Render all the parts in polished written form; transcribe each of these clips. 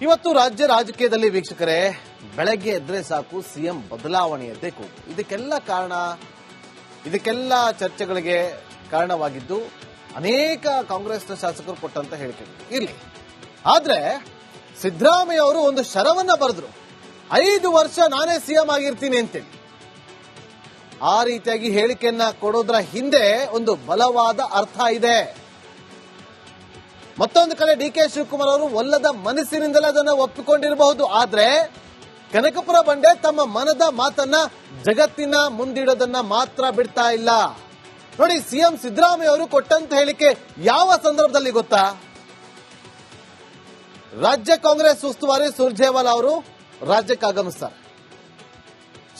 ಇವತ್ತು ರಾಜ್ಯ ರಾಜಕೀಯದಲ್ಲಿ ವೀಕ್ಷಕರೇ ಬೆಳಗ್ಗೆ ಎದ್ರೆ ಸಾಕು ಸಿಎಂ ಬದಲಾವಣೆಯದ್ದೇ ಕೂಗು. ಇದಕ್ಕೆಲ್ಲ ಚರ್ಚೆಗಳಿಗೆ ಕಾರಣವಾಗಿದ್ದು ಅನೇಕ ಕಾಂಗ್ರೆಸ್ನ ಶಾಸಕರು ಕೊಟ್ಟಂತ ಹೇಳಿಕೆಗಳು ಇರಲಿ. ಆದ್ರೆ ಸಿದ್ದರಾಮಯ್ಯ ಅವರು ಒಂದು ಶರವನ್ನ ಬರೆದ್ರು, 5 ವರ್ಷ ನಾನೇ ಸಿಎಂ ಆಗಿರ್ತೀನಿ ಅಂತೇಳಿ. ಆ ರೀತಿಯಾಗಿ ಹೇಳಿಕೆಯನ್ನ ಕೊಡೋದ್ರ ಹಿಂದೆ ಒಂದು ಬಲವಾದ ಅರ್ಥ ಇದೆ. ಮತ್ತೊಂದು ಕಡೆ ಡಿಕೆ ಶಿವಕುಮಾರ್ ಅವರು ಒಲ್ಲದ ಮನಸ್ಸಿನಿಂದಲೇ ಅದನ್ನ ಒಪ್ಪಿಕೊಂಡಿರಬಹುದು. ಆದ್ರೆ ಕನಕಪುರ ಬಂಡೆ ತಮ್ಮ ಮನದ ಮಾತನ್ನ ಜಗತ್ತಿನ ಮುಂದಿಡೋದನ್ನ ಮಾತ್ರ ಬಿಡ್ತಾ ಇಲ್ಲ. ನೋಡಿ, ಸಿಎಂ ಸಿದ್ದರಾಮಯ್ಯ ಅವರು ಕೊಟ್ಟಂತ ಹೇಳಿಕೆ ಯಾವ ಸಂದರ್ಭದಲ್ಲಿ ಗೊತ್ತಾ? ರಾಜ್ಯ ಕಾಂಗ್ರೆಸ್ ಉಸ್ತುವಾರಿ ಸುರ್ಜೇವಾಲಾ ಅವರು ರಾಜ್ಯಕ್ಕೆ ಆಗಮಿಸ್ತಾರೆ.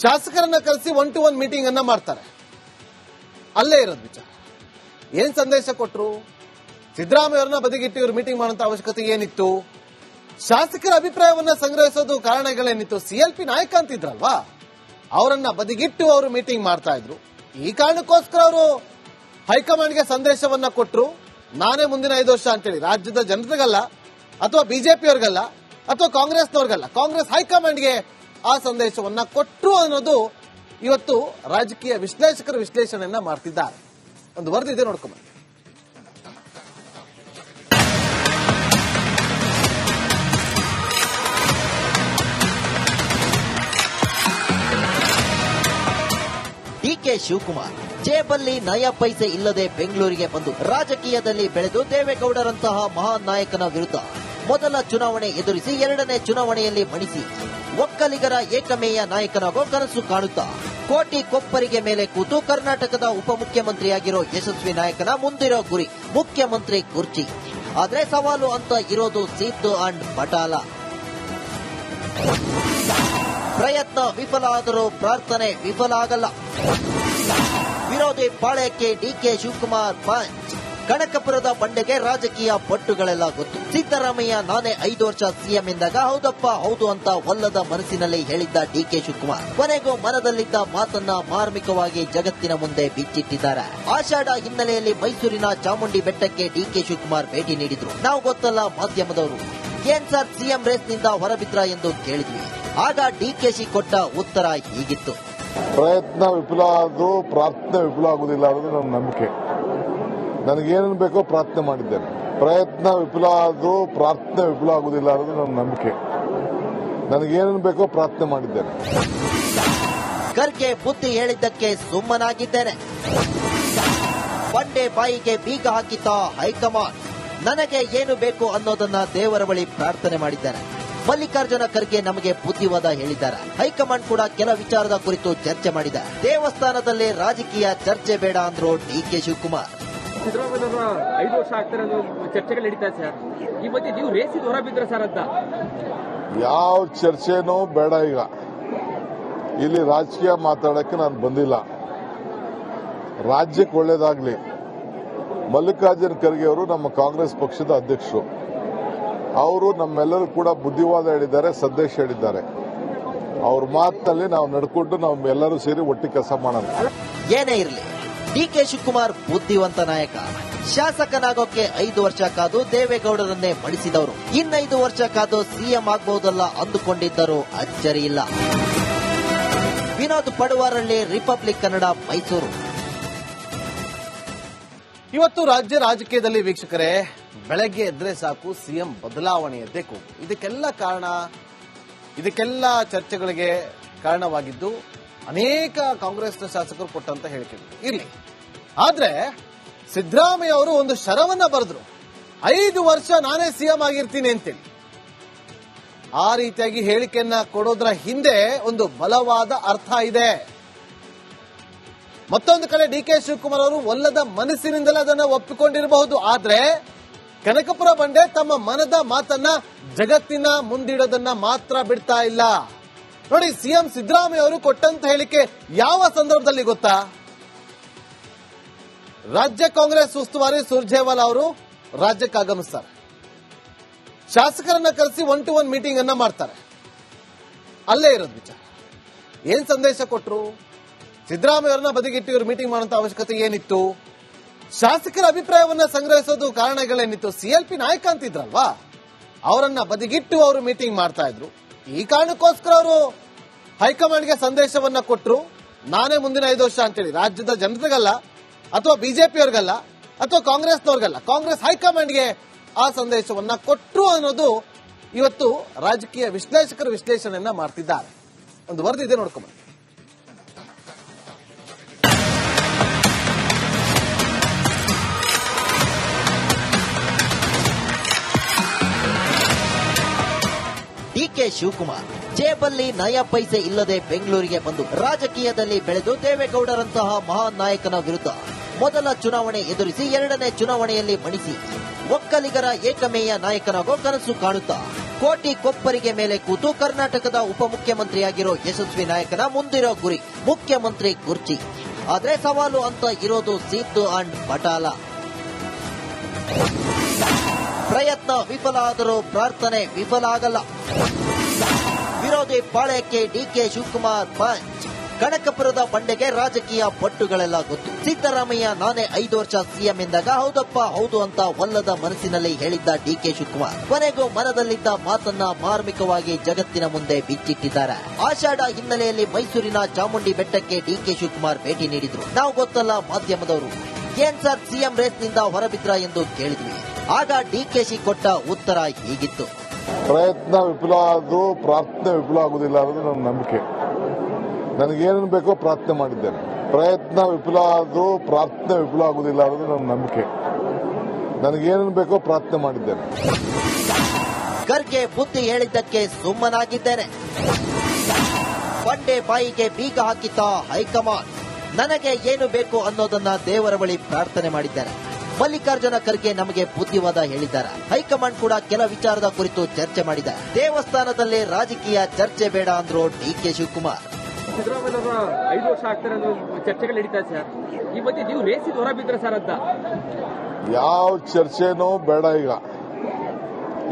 ಶಾಸಕರನ್ನ ಕರೆಸಿ 1-to-1 ಮೀಟಿಂಗ್ ಅನ್ನ ಮಾಡ್ತಾರೆ. ಅಲ್ಲೇ ಇರೋದು ವಿಚಾರ. ಏನ್ ಸಂದೇಶ ಕೊಟ್ರು? ಸಿದ್ದರಾಮಯ್ಯ ಅವರನ್ನ ಬದಿಗಿಟ್ಟು ಇವರು ಮೀಟಿಂಗ್ ಮಾಡುವಂತ ಅವಶ್ಯಕತೆ ಏನಿತ್ತು? ಶಾಸಕರ ಅಭಿಪ್ರಾಯವನ್ನ ಸಂಗ್ರಹಿಸೋದು ಕಾರಣಗಳೇನಿತ್ತು? CLP ನಾಯಕ ಅಂತಿದ್ರಲ್ವಾ, ಅವರನ್ನ ಬದಿಗಿಟ್ಟು ಅವರು ಮೀಟಿಂಗ್ ಮಾಡ್ತಾ ಇದ್ರು. ಈ ಕಾರಣಕ್ಕೋಸ್ಕರ ಅವರು ಹೈಕಮಾಂಡ್ಗೆ ಸಂದೇಶವನ್ನ ಕೊಟ್ರು, ನಾನೇ ಮುಂದಿನ 5 ವರ್ಷ ಅಂತೇಳಿ. ರಾಜ್ಯದ ಜನರಿಗಲ್ಲ, ಅಥವಾ ಬಿಜೆಪಿಯವ್ರಿಗಲ್ಲ, ಅಥವಾ ಕಾಂಗ್ರೆಸ್ನವ್ರಿಗಲ್ಲ, ಕಾಂಗ್ರೆಸ್ ಹೈಕಮಾಂಡ್ಗೆ ಆ ಸಂದೇಶವನ್ನ ಕೊಟ್ರು ಅನ್ನೋದು ಇವತ್ತು ರಾಜಕೀಯ ವಿಶ್ಲೇಷಕರು ವಿಶ್ಲೇಷಣೆಯನ್ನ ಮಾಡ್ತಿದ್ದಾರೆ. ಒಂದು ವರದಿ ಇದೆ, ನೋಡ್ಕೊಂಬ. ಡಿಕೆ ಶಿವಕುಮಾರ್ ಜೇಬಲ್ಲಿ ನಯ ಪೈಸೆ ಇಲ್ಲದೆ ಬೆಂಗಳೂರಿಗೆ ಬಂದು ರಾಜಕೀಯದಲ್ಲಿ ಬೆಳೆದು ದೇವೇಗೌಡರಂತಹ ಮಹಾನ್ ನಾಯಕನ ವಿರುದ್ಧ ಮೊದಲ ಚುನಾವಣೆ ಎದುರಿಸಿ 2ನೇ ಚುನಾವಣೆಯಲ್ಲಿ ಮಣಿಸಿ ಒಕ್ಕಲಿಗರ ಏಕಮೇಯ ನಾಯಕನಾಗೋ ಕನಸು ಕಾಣುತ್ತಾ ಕೋಟಿ ಕೊಪ್ಪರಿಗೆ ಮೇಲೆ ಕೂತು ಕರ್ನಾಟಕದ ಉಪಮುಖ್ಯಮಂತ್ರಿಯಾಗಿರೋ ಯಶಸ್ವಿ ನಾಯಕನ ಮುಂದಿರೋ ಗುರಿ ಮುಖ್ಯಮಂತ್ರಿ ಕುರ್ಚಿ. ಆದ್ರೆ ಸವಾಲು ಅಂತ ಇರೋದು ಸಿದ್ದು ಅಂಡ್ ಪಟಾಲ. ಪ್ರಯತ್ನ ವಿಫಲ ಆದರೂ ಪ್ರಾರ್ಥನೆ ವಿಫಲ ಆಗಲ್ಲ. ವಿರೋಧಿ ಪಾಳ್ಯಕ್ಕೆ ಡಿಕೆ ಶಿವಕುಮಾರ್ ಪಂಚ್. ಕನಕಪುರದ ಬಂಡೆಗೆ ರಾಜಕೀಯ ಪಟ್ಟುಗಳೆಲ್ಲ ಗೊತ್ತು. ಸಿದ್ದರಾಮಯ್ಯ ನಾನೇ 5 ವರ್ಷ ಸಿಎಂ ಎಂದಾಗ ಹೌದಪ್ಪ ಹೌದು ಅಂತ ಒಲ್ಲದ ಮನಸ್ಸಿನಲ್ಲಿ ಹೇಳಿದ್ದ ಡಿಕೆ ಶಿವಕುಮಾರ್ ಕೊನೆಗೂ ಮನದಲ್ಲಿದ್ದ ಮಾತನ್ನ ಮಾರ್ಮಿಕವಾಗಿ ಜಗತ್ತಿನ ಮುಂದೆ ಬಿಚ್ಚಿಟ್ಟಿದ್ದಾರೆ. ಆಷಾಢ ಹಿನ್ನೆಲೆಯಲ್ಲಿ ಮೈಸೂರಿನ ಚಾಮುಂಡಿ ಬೆಟ್ಟಕ್ಕೆ ಡಿಕೆ ಶಿವಕುಮಾರ್ ಭೇಟಿ ನೀಡಿದ್ರು. ನಾವು ಗೊತ್ತಲ್ಲ ಮಾಧ್ಯಮದವರು, ಏನ್ ಸರ್ ಸಿಎಂ ರೇಸ್ನಿಂದ ಹೊರಬಿದ್ರ ಎಂದು ಕೇಳಿದ್ವಿ. ಆಗ ಡಿಕೆಶಿ ಕೊಟ್ಟ ಉತ್ತರ ಹೀಗಿತ್ತು: ಪ್ರಯತ್ನ ವಿಫಲ ಆದ್ರೂ ಪ್ರಾರ್ಥನೆ ವಿಫಲ ಆಗುದಿಲ್ಲ ಅನ್ನೋದು ನನ್ನ ನಂಬಿಕೆ. ನನಗೇನೇನು ಬೇಕೋ ಪ್ರಾರ್ಥನೆ ಮಾಡಿದ್ದೇನೆ. ಪ್ರಯತ್ನ ವಿಫಲ ಆದ್ರೂ ಪ್ರಾರ್ಥನೆ ವಿಫಲ ಆಗುದಿಲ್ಲ ಅನ್ನೋದು ನನ್ನ ನಂಬಿಕೆ. ನನಗೇನೇನು ಬೇಕೋ ಪ್ರಾರ್ಥನೆ ಮಾಡಿದ್ದೇನೆ. ಖರ್ಗೆ ಬುದ್ಧಿ ಹೇಳಿದ್ದಕ್ಕೆ ಸುಮ್ಮನಾಗಿದ್ದೇನೆ. ಬಂಡೆ ಬಾಯಿಗೆ ಬೀಗ ಹಾಕಿದ್ದ ಹೈಕಮಾಂಡ್ ನನಗೆ ಏನು ಬೇಕು ಅನ್ನೋದನ್ನ ದೇವರ ಬಳಿ ಪ್ರಾರ್ಥನೆ ಮಾಡಿದ್ದಾರೆ. ಮಲ್ಲಿಕಾರ್ಜುನ ಖರ್ಗೆ ನಮಗೆ ಬುದ್ಧಿವಾದ ಹೇಳಿದ್ದಾರೆ. ಹೈಕಮಾಂಡ್ ಕೂಡ ಕೆಲ ವಿಚಾರದ ಕುರಿತು ಚರ್ಚೆ ಮಾಡಿದೆ. ದೇವಸ್ಥಾನದಲ್ಲಿ ರಾಜಕೀಯ ಚರ್ಚೆ ಬೇಡ ಅಂದ್ರು ಡಿಕೆ ಶಿವಕುಮಾರ್. ಸಿದ್ದರಾಮಯ್ಯ 5 ವರ್ಷ ಆಗ್ತಾರೆ ಅನ್ನೋ ಚರ್ಚೆಗಳು ನಡೀತಾ ಸರ್. ಈ ಮಧ್ಯೆ ನೀವು ರೇಸಿಗೆ ಹೊರಬಿದ್ರ ಸರ್ ಅಂತ. ಯಾವ ಚರ್ಚೆನೂ ಬೇಡ. ಈಗ ಇಲ್ಲಿ ರಾಜಕೀಯ ಮಾತಾಡಕ್ಕೆ ನಾನು ಬಂದಿಲ್ಲ. ರಾಜ್ಯಕ್ಕೆ ಒಳ್ಳೇದಾಗ್ಲಿ. ಮಲ್ಲಿಕಾರ್ಜುನ ಖರ್ಗೆ ಅವರು ನಮ್ಮ ಕಾಂಗ್ರೆಸ್ ಪಕ್ಷದ ಅಧ್ಯಕ್ಷರು. ಅವರು ನಮ್ಮೆಲ್ಲರೂ ಕೂಡ ಬುದ್ಧಿವಾದ ಹೇಳಿದ್ದಾರೆ, ಸಂದೇಶ ಹೇಳಿದ್ದಾರೆ. ಅವ್ರ ಮಾತಿನಲ್ಲಿ ನಾವು ನಡ್ಕೊಂಡು ನಾವು ಎಲ್ಲರೂ ಸೇರಿ ಒಟ್ಟಿಗೆ ಕೆಲಸ ಮಾಡೋಣ. ಏನೇ ಇರಲಿ, ಡಿಕೆ ಶಿವಕುಮಾರ್ ಬುದ್ಧಿವಂತ ನಾಯಕ. ಶಾಸಕನಾಗೋಕೆ 5 ವರ್ಷ ಕಾದು ದೇವೇಗೌಡರನ್ನೇ ಮಣಿಸಿದವರು. 5 ವರ್ಷ ಕಾದು ಸಿಎಂ ಆಗಬಹುದಲ್ಲ ಅಂದುಕೊಂಡಿದ್ದರು ಅಚ್ಚರಿ ಇಲ್ಲ. ವಿನೋದ್ ಪಡುವಾರಳ್ಳಿ, ರಿಪಬ್ಲಿಕ್ ಕನ್ನಡ, ಮೈಸೂರು. ಇವತ್ತು ರಾಜ್ಯ ರಾಜಕೀಯದಲ್ಲಿ ವೀಕ್ಷಕರೇ ಬೆಳಗ್ಗೆ ಎದ್ರೆ ಸಾಕು ಸಿಎಂ ಬದಲಾವಣೆಯದ್ದೇ ಕೂಗು. ಇದಕ್ಕೆಲ್ಲ ಚರ್ಚೆಗಳಿಗೆ ಕಾರಣವಾಗಿದ್ದು ಅನೇಕ ಕಾಂಗ್ರೆಸ್ನ ಶಾಸಕರು ಕೊಟ್ಟಂತ ಹೇಳಿಕೆಗಳು ಇರಲಿ. ಆದ್ರೆ ಸಿದ್ದರಾಮಯ್ಯ ಅವರು ಒಂದು ಶರವನ್ನ ಬರೆದ್ರು, 5 ವರ್ಷ ನಾನೇ ಸಿಎಂ ಆಗಿರ್ತೀನಿ ಅಂತೇಳಿ. ಆ ರೀತಿಯಾಗಿ ಹೇಳಿಕೆಯನ್ನ ಕೊಡೋದ್ರ ಹಿಂದೆ ಒಂದು ಬಲವಾದ ಅರ್ಥ ಇದೆ. ಮತ್ತೊಂದು ಕಡೆ ಡಿಕೆ ಶಿವಕುಮಾರ್ ಅವರು ಒಲ್ಲದ ಮನಸ್ಸಿನಿಂದಲೇ ಅದನ್ನ ಒಪ್ಪಿಕೊಂಡಿರಬಹುದು. ಆದ್ರೆ ಕನಕಪುರ ಬಂಡೆ ತಮ್ಮ ಮನದ ಮಾತನ್ನ ಜಗತ್ತಿನ ಮುಂದಿಡೋದನ್ನ ಮಾತ್ರ ಬಿಡ್ತಾ ಇಲ್ಲ. ನೋಡಿ, ಸಿಎಂ ಸಿದ್ದರಾಮಯ್ಯ ಅವರು ಕೊಟ್ಟಂತ ಹೇಳಿಕೆ ಯಾವ ಸಂದರ್ಭದಲ್ಲಿ ಗೊತ್ತಾ? ರಾಜ್ಯ ಕಾಂಗ್ರೆಸ್ ಉಸ್ತುವಾರಿ ಸುರ್ಜೇವಾಲಾ ಅವರು ರಾಜ್ಯಕ್ಕೆ ಆಗಮಿಸ್ತಾರೆ. ಶಾಸಕರನ್ನ ಕರೆಸಿ 1-to-1 ಮೀಟಿಂಗ್ ಅನ್ನ ಮಾಡ್ತಾರೆ. ಅಲ್ಲೇ ಇರೋದು ವಿಚಾರ. ಏನ್ ಸಂದೇಶ ಕೊಟ್ರು? ಸಿದ್ದರಾಮಯ್ಯ ಅವರನ್ನ ಬದಿಗಿಟ್ಟು ಇವರು ಮೀಟಿಂಗ್ ಮಾಡುವಂತ ಅವಶ್ಯಕತೆ ಏನಿತ್ತು? ಶಾಸಕರ ಅಭಿಪ್ರಾಯವನ್ನ ಸಂಗ್ರಹಿಸೋದು ಕಾರಣಗಳೇನಿತ್ತು? CLP ನಾಯಕ ಅಂತಿದ್ರಲ್ವಾ, ಅವರನ್ನ ಬದಿಗಿಟ್ಟು ಅವರು ಮೀಟಿಂಗ್ ಮಾಡ್ತಾ ಇದ್ರು. ಈ ಕಾರಣಕ್ಕೋಸ್ಕರ ಅವರು ಹೈಕಮಾಂಡ್ಗೆ ಸಂದೇಶವನ್ನ ಕೊಟ್ಟರು, ನಾನೇ ಮುಂದಿನ 5 ವರ್ಷ ಅಂತೇಳಿ. ರಾಜ್ಯದ ಜನರಿಗಲ್ಲ, ಅಥವಾ ಬಿಜೆಪಿಯವ್ರಿಗಲ್ಲ, ಅಥವಾ ಕಾಂಗ್ರೆಸ್ನವ್ರಿಗಲ್ಲ, ಕಾಂಗ್ರೆಸ್ ಹೈಕಮಾಂಡ್ಗೆ ಆ ಸಂದೇಶವನ್ನ ಕೊಟ್ಟರು ಅನ್ನೋದು ಇವತ್ತು ರಾಜಕೀಯ ವಿಶ್ಲೇಷಕರು ವಿಶ್ಲೇಷಣೆಯನ್ನ ಮಾಡ್ತಿದ್ದಾರೆ. ಒಂದು ವರದಿ ಇದೆ, ನೋಡ್ಕೊಂಬ. ಡಿಕೆ ಶಿವಕುಮಾರ್ ಜೇಬಲ್ಲಿ ನಯ ಪೈಸೆ ಇಲ್ಲದೆ ಬೆಂಗಳೂರಿಗೆ ಬಂದು ರಾಜಕೀಯದಲ್ಲಿ ಬೆಳೆದು ದೇವೇಗೌಡರಂತಹ ಮಹಾನ್ ನಾಯಕನ ವಿರುದ್ಧ ಮೊದಲ ಚುನಾವಣೆ ಎದುರಿಸಿ 2ನೇ ಚುನಾವಣೆಯಲ್ಲಿ ಮಣಿಸಿ ಒಕ್ಕಲಿಗರ ಏಕಮೇಯ ನಾಯಕನಾಗೋ ಕನಸು ಕಾಣುತ್ತಾ ಕೋಟಿ ಕೊಪ್ಪರಿಗೆ ಮೇಲೆ ಕೂತು ಕರ್ನಾಟಕದ ಉಪಮುಖ್ಯಮಂತ್ರಿಯಾಗಿರೋ ಯಶಸ್ವಿ ನಾಯಕನ ಮುಂದಿರೋ ಗುರಿ ಮುಖ್ಯಮಂತ್ರಿ ಕುರ್ಚಿ. ಆದ್ರೆ ಸವಾಲು ಅಂತ ಇರೋದು ಸೀತು ಅಂಡ್ ಪಟಾಲ. ಪ್ರಯತ್ನ ವಿಫಲ ಆದರೂ ಪ್ರಾರ್ಥನೆ ವಿಫಲ ಆಗಲ್ಲ. ವಿರೋಧಿ ಪಾಳ್ಯಕ್ಕೆ ಡಿಕೆ ಶಿವಕುಮಾರ್ ಪಂಚ್. ಕನಕಪುರದ ಬಂಡೆಗೆ ರಾಜಕೀಯ ಪಟ್ಟುಗಳೆಲ್ಲ ಗೊತ್ತು. ಸಿದ್ದರಾಮಯ್ಯ ನಾನೇ 5 ವರ್ಷ ಸಿಎಂ ಎಂದಾಗ ಹೌದಪ್ಪ ಹೌದು ಅಂತ ಒಲ್ಲದ ಮನಸ್ಸಿನಲ್ಲಿ ಹೇಳಿದ್ದ ಡಿಕೆ ಶಿವಕುಮಾರ್ ಕೊನೆಗೂ ಮನದಲ್ಲಿದ್ದ ಮಾತನ್ನ ಮಾರ್ಮಿಕವಾಗಿ ಜಗತ್ತಿನ ಮುಂದೆ ಬಿಚ್ಚಿಟ್ಟಿದ್ದಾರೆ. ಆಷಾಢ ಹಿನ್ನೆಲೆಯಲ್ಲಿ ಮೈಸೂರಿನ ಚಾಮುಂಡಿ ಬೆಟ್ಟಕ್ಕೆ ಡಿಕೆ ಶಿವಕುಮಾರ್ ಭೇಟಿ ನೀಡಿದ್ರು. ನಾವು ಗೊತ್ತಲ್ಲ ಮಾಧ್ಯಮದವರು, ಏನ್ ಸರ್ ಸಿಎಂ ರೇಸ್ನಿಂದ ಹೊರಬಿದ್ರ ಎಂದು ಕೇಳಿದ್ವಿ. ಆಗ ಡಿಕೆಶಿ ಕೊಟ್ಟ ಉತ್ತರ ಹೀಗಿತ್ತು: ಪ್ರಯತ್ನ ವಿಫಲ ಆದ್ರೂ ಪ್ರಾರ್ಥನೆ ವಿಫಲ ಆಗುದಿಲ್ಲ ಅನ್ನೋದು ನನ್ನ ನಂಬಿಕೆ. ನನಗೇನೇನು ಬೇಕೋ ಪ್ರಾರ್ಥನೆ ಮಾಡಿದ್ದೇನೆ. ಪ್ರಯತ್ನ ವಿಫಲ ಆದ್ರೂ ಪ್ರಾರ್ಥನೆ ವಿಫಲ ಆಗುದಿಲ್ಲ ಅನ್ನೋದು ನನ್ನ ನಂಬಿಕೆ. ನನಗೇನೇನು ಬೇಕೋ ಪ್ರಾರ್ಥನೆ ಮಾಡಿದ್ದೇನೆ. ಖರ್ಗೆ ಬುದ್ಧಿ ಹೇಳಿದ್ದಕ್ಕೆ ಸುಮ್ಮನಾಗಿದ್ದೇನೆ. ಬಂಡೆ ಬಾಯಿಗೆ ಬೀಗ ಹಾಕಿದ್ದ ಹೈಕಮಾಂಡ್. ನನಗೆ ಏನು ಬೇಕು ಅನ್ನೋದನ್ನ ದೇವರ ಬಳಿ ಪ್ರಾರ್ಥನೆ ಮಾಡಿದ್ದಾರೆ. ಮಲ್ಲಿಕಾರ್ಜುನ ಖರ್ಗೆ ನಮಗೆ ಬುದ್ಧಿವಾದ ಹೇಳಿದ್ದಾರೆ. ಹೈಕಮಾಂಡ್ ಕೂಡ ಕೆಲ ವಿಚಾರದ ಕುರಿತು ಚರ್ಚೆ ಮಾಡಿದೆ. ದೇವಸ್ಥಾನದಲ್ಲಿ ರಾಜಕೀಯ ಚರ್ಚೆ ಬೇಡ ಅಂದ್ರು ಡಿಕೆ ಶಿವಕುಮಾರ್. ಸಿದ್ದರಾಮಯ್ಯ 5 ವರ್ಷ ಆಗ್ತಾರೆ ಅನ್ನೋ ಚರ್ಚೆಗಳು ನಡೀತಾ ಸರ್. ಈ ಮಧ್ಯೆ ನೀವು ರೇಸಿಗೆ ಹೊರ ಬಿದ್ರ ಸರ್ ಅಂತ. ಯಾವ ಚರ್ಚೆನೂ ಬೇಡ. ಈಗ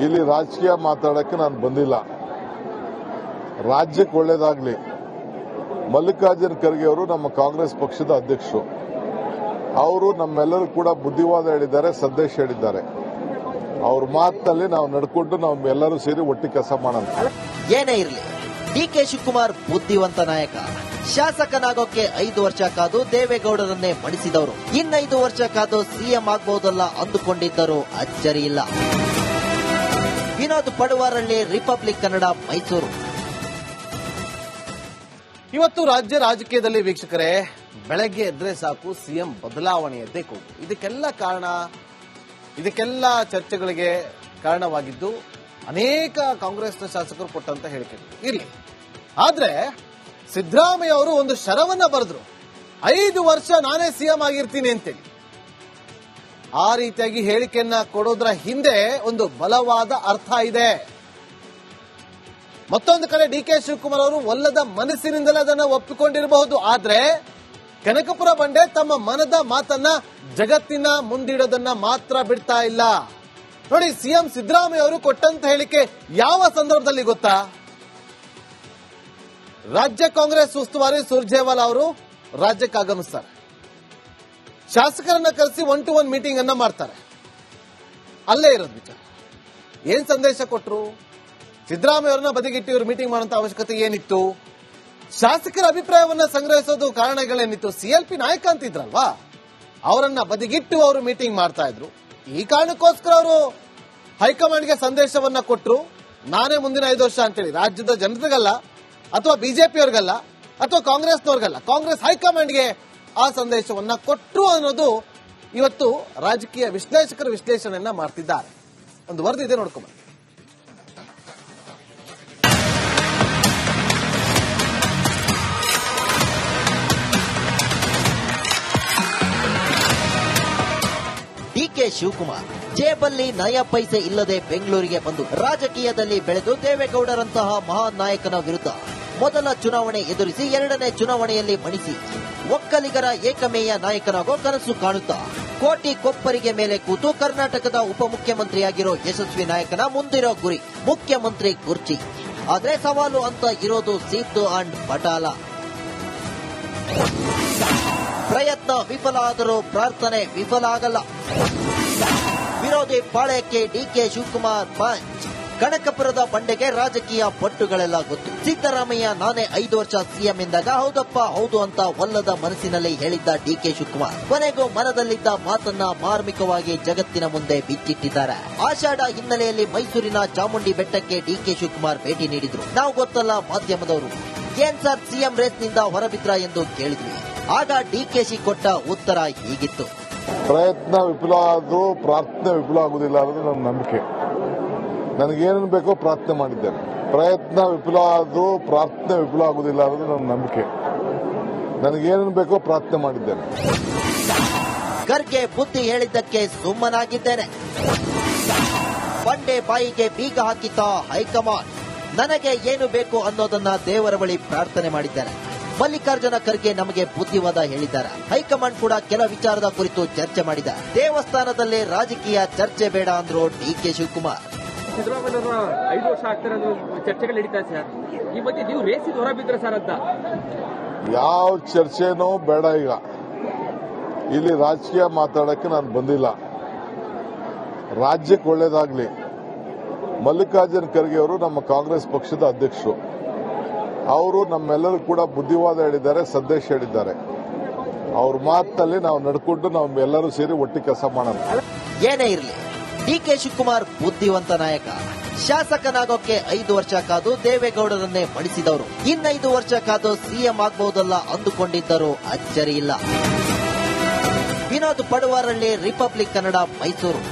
ಇಲ್ಲಿ ರಾಜಕೀಯ ಮಾತಾಡಕ್ಕೆ ನಾನು ಬಂದಿಲ್ಲ. ರಾಜ್ಯಕ್ಕೆ ಒಳ್ಳೇದಾಗ್ಲಿ. ಮಲ್ಲಿಕಾರ್ಜುನ ಖರ್ಗೆ ಅವರು ನಮ್ಮ ಕಾಂಗ್ರೆಸ್ ಪಕ್ಷದ ಅಧ್ಯಕ್ಷರು. ಅವರು ನಮ್ಮೆಲ್ಲರೂ ಕೂಡ ಬುದ್ಧಿವಾದ ಹೇಳಿದ್ದಾರೆ, ಸಂದೇಶ ಹೇಳಿದ್ದಾರೆ. ಅವ್ರ ಮಾತಿನಲ್ಲಿ ನಾವು ನಡ್ಕೊಂಡು ನಾವು ಎಲ್ಲರೂ ಸೇರಿ ಒಟ್ಟಿಗೆ ಕೆಲಸ ಮಾಡೋಣ. ಏನೇ ಇರಲಿ, ಡಿಕೆ ಶಿವಕುಮಾರ್ ಬುದ್ಧಿವಂತ ನಾಯಕ. ಶಾಸಕನಾಗೋಕೆ 5 ವರ್ಷ ಕಾದು ದೇವೇಗೌಡರನ್ನೇ ಮಣಿಸಿದವರು. 5 ವರ್ಷ ಕಾದು ಸಿಎಂ ಆಗಬಹುದಲ್ಲ ಅಂದುಕೊಂಡಿದ್ದರು ಅಚ್ಚರಿ ಇಲ್ಲ. ವಿನೋದ್ ಪಡುವಾರಳ್ಳಿ, ರಿಪಬ್ಲಿಕ್ ಕನ್ನಡ, ಮೈಸೂರು. ಇವತ್ತು ರಾಜ್ಯ ರಾಜಕೀಯದಲ್ಲಿ ವೀಕ್ಷಕರೇ, ಬೆಳಗ್ಗೆ ಎದ್ರೆ ಸಾಕು ಸಿಎಂ ಬದಲಾವಣೆಯದ್ದೇ ಕೂಗು. ಇದಕ್ಕೆಲ್ಲ ಚರ್ಚೆಗಳಿಗೆ ಕಾರಣವಾಗಿದ್ದು ಅನೇಕ ಕಾಂಗ್ರೆಸ್ನ ಶಾಸಕರು ಕೊಟ್ಟಂತ ಹೇಳಿಕೆಗಳು ಇರಲಿ. ಆದ್ರೆ ಸಿದ್ದರಾಮಯ್ಯ ಅವರು ಒಂದು ಶರವನ್ನ ಬರೆದ್ರು, 5 ವರ್ಷ ನಾನೇ ಸಿಎಂ ಆಗಿರ್ತೀನಿ ಅಂತೇಳಿ. ಆ ರೀತಿಯಾಗಿ ಹೇಳಿಕೆಯನ್ನ ಕೊಡೋದ್ರ ಹಿಂದೆ ಒಂದು ಬಲವಾದ ಅರ್ಥ ಇದೆ. ಮತ್ತೊಂದು ಕಡೆ ಡಿಕೆ ಶಿವಕುಮಾರ್ ಅವರು ಒಲ್ಲದ ಮನಸ್ಸಿನಿಂದಲೇ ಅದನ್ನ ಒಪ್ಪಿಕೊಂಡಿರಬಹುದು. ಆದ್ರೆ ಕನಕಪುರ ಬಂಡೆ ತಮ್ಮ ಮನದ ಮಾತನ್ನ ಜಗತ್ತಿನ ಮುಂದಿಡೋದನ್ನ ಮಾತ್ರ ಬಿಡ್ತಾ ಇಲ್ಲ. ನೋಡಿ, ಸಿಎಂ ಸಿದ್ದರಾಮಯ್ಯ ಅವರು ಕೊಟ್ಟಂತ ಹೇಳಿಕೆ ಯಾವ ಸಂದರ್ಭದಲ್ಲಿ ಗೊತ್ತಾ? ರಾಜ್ಯ ಕಾಂಗ್ರೆಸ್ ಉಸ್ತುವಾರಿ ಸುರ್ಜೇವಾಲಾ ಅವರು ರಾಜ್ಯಕ್ಕೆ ಆಗಮಿಸ್ತಾರೆ. ಶಾಸಕರನ್ನ ಕರೆಸಿ 1-to-1 ಮೀಟಿಂಗ್ ಅನ್ನ ಮಾಡ್ತಾರೆ. ಅಲ್ಲೇ ಇರೋದು ವಿಚಾರ. ಏನ್ ಸಂದೇಶ ಕೊಟ್ರು? ಸಿದ್ದರಾಮಯ್ಯ ಅವರನ್ನ ಬದಿಗಿಟ್ಟು ಇವರು ಮೀಟಿಂಗ್ ಮಾಡುವಂತ ಅವಶ್ಯಕತೆ ಏನಿತ್ತು? ಶಾಸಕರ ಅಭಿಪ್ರಾಯವನ್ನ ಸಂಗ್ರಹಿಸೋದು ಕಾರಣಗಳೇನಿತ್ತು? ಸಿಎಲ್ಪಿ ನಾಯಕ ಅಂತಿದ್ರಲ್ವಾ, ಅವರನ್ನ ಬದಿಗಿಟ್ಟು ಅವರು ಮೀಟಿಂಗ್ ಮಾಡ್ತಾ ಇದ್ರು. ಈ ಕಾರಣಕ್ಕೋಸ್ಕರ ಅವರು ಹೈಕಮಾಂಡ್ಗೆ ಸಂದೇಶವನ್ನ ಕೊಟ್ಟರು, ನಾನೇ ಮುಂದಿನ 5 ವರ್ಷ ಅಂತೇಳಿ. ರಾಜ್ಯದ ಜನರಿಗಲ್ಲ, ಅಥವಾ ಬಿಜೆಪಿಯವ್ರಿಗಲ್ಲ, ಅಥವಾ ಕಾಂಗ್ರೆಸ್ನವ್ರಿಗಲ್ಲ, ಕಾಂಗ್ರೆಸ್ ಹೈಕಮಾಂಡ್ಗೆ ಆ ಸಂದೇಶವನ್ನ ಕೊಟ್ಟರು ಅನ್ನೋದು ಇವತ್ತು ರಾಜಕೀಯ ವಿಶ್ಲೇಷಕರು ವಿಶ್ಲೇಷಣೆಯನ್ನ ಮಾಡ್ತಿದ್ದಾರೆ. ಒಂದು ವರದಿ ಇದೆ, ನೋಡ್ಕೊಂಬ. ಡಿಕೆ ಶಿವಕುಮಾರ್ ಜೇಬಲ್ಲಿ ನಯ ಪೈಸೆ ಇಲ್ಲದೆ ಬೆಂಗಳೂರಿಗೆ ಬಂದು ರಾಜಕೀಯದಲ್ಲಿ ಬೆಳೆದು ದೇವೇಗೌಡರಂತಹ ಮಹಾನ್ ನಾಯಕನ ವಿರುದ್ಧ ಮೊದಲ ಚುನಾವಣೆ ಎದುರಿಸಿ 2ನೇ ಚುನಾವಣೆಯಲ್ಲಿ ಮಣಿಸಿ ಒಕ್ಕಲಿಗರ ಏಕಮೇಯ ನಾಯಕನಾಗೋ ಕನಸು ಕಾಣುತ್ತಾ ಕೋಟಿ ಕೊಪ್ಪರಿಗೆ ಮೇಲೆ ಕೂತು ಕರ್ನಾಟಕದ ಉಪಮುಖ್ಯಮಂತ್ರಿಯಾಗಿರೋ ಯಶಸ್ವಿ ನಾಯಕನ ಮುಂದಿರೋ ಗುರಿ ಮುಖ್ಯಮಂತ್ರಿ ಕುರ್ಚಿ. ಆದ್ರೆ ಸವಾಲು ಅಂತ ಇರೋದು ಸೀತು ಅಂಡ್ ಪಟಾಲ. ಪ್ರಯತ್ನ ವಿಫಲ ಆದರೂ ಪ್ರಾರ್ಥನೆ ವಿಫಲ ಆಗಲ್ಲ. ವಿರೋಧಿ ಪಾಳ್ಯಕ್ಕೆ ಡಿಕೆ ಶಿವಕುಮಾರ್ ಪಂಚ್. ಕನಕಪುರದ ಬಂಡೆಗೆ ರಾಜಕೀಯ ಪಟ್ಟುಗಳೆಲ್ಲ ಗೊತ್ತು. ಸಿದ್ದರಾಮಯ್ಯ ನಾನೇ 5 ವರ್ಷ ಸಿಎಂ ಎಂದಾಗ ಹೌದಪ್ಪ ಹೌದು ಅಂತ ಒಲ್ಲದ ಮನಸ್ಸಿನಲ್ಲಿ ಹೇಳಿದ್ದ ಡಿಕೆ ಶಿವಕುಮಾರ್ ಕೊನೆಗೂ ಮನದಲ್ಲಿದ್ದ ಮಾತನ್ನ ಮಾರ್ಮಿಕವಾಗಿ ಜಗತ್ತಿನ ಮುಂದೆ ಬಿಚ್ಚಿಟ್ಟಿದ್ದಾರೆ. ಆಷಾಢ ಹಿನ್ನೆಲೆಯಲ್ಲಿ ಮೈಸೂರಿನ ಚಾಮುಂಡಿ ಬೆಟ್ಟಕ್ಕೆ ಡಿಕೆ ಶಿವಕುಮಾರ್ ಭೇಟಿ ನೀಡಿದ್ರು. ನಾವು ಗೊತ್ತಲ್ಲ ಮಾಧ್ಯಮದವರು, ಏನ್ ಸರ್ ಸಿಎಂ ರೇಸ್ನಿಂದ ಹೊರಬಿದ್ರ ಎಂದು ಕೇಳಿದ್ವಿ. ಆಗ ಡಿಕೆಶಿ ಕೊಟ್ಟ ಉತ್ತರ ಹೀಗಿತ್ತು: ಪ್ರಯತ್ನ ವಿಫಲ ಆದ್ರೂ ಪ್ರಾರ್ಥನೆ ವಿಫಲ ಆಗುದಿಲ್ಲ ಅನ್ನೋದು ನನ್ನ ನಂಬಿಕೆ. ನನಗೇನೇನು ಬೇಕೋ ಪ್ರಾರ್ಥನೆ ಮಾಡಿದ್ದೇನೆ. ಪ್ರಯತ್ನ ವಿಫಲ ಆದ್ರೂ ಪ್ರಾರ್ಥನೆ ವಿಫಲ ಆಗುದಿಲ್ಲ ಅನ್ನೋದು ನನ್ನ ನಂಬಿಕೆ. ನನಗೇನೇನು ಬೇಕೋ ಪ್ರಾರ್ಥನೆ ಮಾಡಿದ್ದೇನೆ. ಖರ್ಗೆ ಬುದ್ಧಿ ಹೇಳಿದ್ದಕ್ಕೆ ಸುಮ್ಮನಾಗಿದ್ದೇನೆ. ಬಂಡೆ ಬಾಯಿಗೆ ಬೀಗ ಹಾಕಿತ ಹೈಕಮಾಂಡ್. ನನಗೆ ಏನು ಬೇಕು ಅನ್ನೋದನ್ನ ದೇವರ ಬಳಿ ಪ್ರಾರ್ಥನೆ ಮಾಡಿದ್ದಾರೆ. ಮಲ್ಲಿಕಾರ್ಜುನ ಖರ್ಗೆ ನಮಗೆ ಬುದ್ಧಿವಾದ ಹೇಳಿದ್ದಾರೆ. ಹೈಕಮಾಂಡ್ ಕೂಡ ಕೆಲ ವಿಚಾರದ ಕುರಿತು ಚರ್ಚೆ ಮಾಡಿದ. ದೇವಸ್ಥಾನದಲ್ಲೇ ರಾಜಕೀಯ ಚರ್ಚೆ ಬೇಡ ಅಂದ್ರು ಡಿಕೆ ಶಿವಕುಮಾರ್. ಸಿದ್ದರಾಮಯ್ಯ 5 ವರ್ಷ ಆಗ್ತಾರೆ ಅನ್ನೋ ಚರ್ಚೆಗಳು ನಡೀತಾ ಸರ್. ಈ ಮಧ್ಯೆ ನೀವು ರೇಸಿಗೆ ಹೊರ ಬಿದ್ರ ಸರ್ ಅಂತ. ಯಾವ ಚರ್ಚೆನೂ ಬೇಡ. ಈಗ ಇಲ್ಲಿ ರಾಜಕೀಯ ಮಾತಾಡಕ್ಕೆ ನಾನು ಬಂದಿಲ್ಲ. ರಾಜ್ಯಕ್ಕೆ ಒಳ್ಳೇದಾಗ್ಲಿ. ಮಲ್ಲಿಕಾರ್ಜುನ ಖರ್ಗೆ ಅವರು ನಮ್ಮ ಕಾಂಗ್ರೆಸ್ ಪಕ್ಷದ ಅಧ್ಯಕ್ಷರು. ಅವರು ನಮ್ಮೆಲ್ಲರೂ ಕೂಡ ಬುದ್ಧಿವಾದ ಹೇಳಿದ್ದಾರೆ, ಸಂದೇಶ ಹೇಳಿದ್ದಾರೆ. ಅವ್ರ ಮಾತಲ್ಲಿ ನಾವು ನಡ್ಕೊಂಡು ನಾವು ಎಲ್ಲರೂ ಸೇರಿ ಒಟ್ಟಿಗೆ ಕೆಲಸ ಮಾಡೋಣ. ಏನೇ ಇರಲಿ, ಡಿಕೆ ಶಿವಕುಮಾರ್ ಬುದ್ಧಿವಂತ ನಾಯಕ. ಶಾಸಕನಾಗೋಕೆ 5 ವರ್ಷ ಕಾದು ದೇವೇಗೌಡರನ್ನೇ ಮಣಿಸಿದವರು. 5 ವರ್ಷ ಕಾದು ಸಿಎಂ ಆಗಬಹುದಲ್ಲ ಅಂದುಕೊಂಡಿದ್ದರು, ಅಚ್ಚರಿ ಇಲ್ಲ. ವಿನೋದ್ ಪಡುವಾರಳ್ಳಿ, ರಿಪಬ್ಲಿಕ್ ಕನ್ನಡ, ಮೈಸೂರು.